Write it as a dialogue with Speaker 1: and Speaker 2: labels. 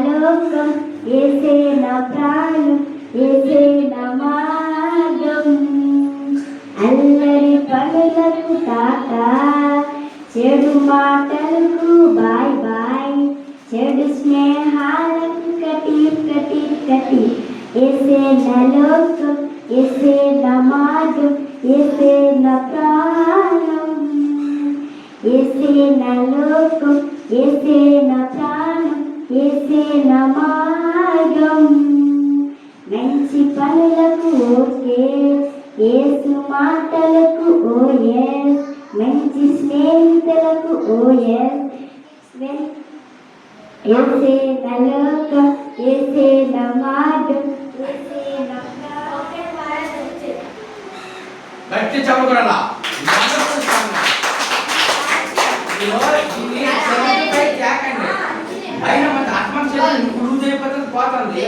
Speaker 1: లోకం, యేసే నా ప్రాణం, యేసే నా మార్గం. అల్లరి పనులకు టాటా, చెడు మాటలకు బాయ్ బాయ్, చెడు స్నేహాలకు కటి కటి కటి. యేసే నా లోకం, యేసే నా మార్గం, యేసే నా ప్రాణం. యేసే నా లోకం, యేసే నా ప్రాణం, యేసే నా మార్గం. మంచి పనులకు ఓకే, యేసు మాటలకు ఓయస్. మంచి స్నేహితులకు ఓయస్. యేసే నా లోకం, యేసే నా మార్గం, యేసే నా ప్రాణం.
Speaker 2: గట్టి చదువుకురా. అయినా మన ఆత్మ పోతుంది.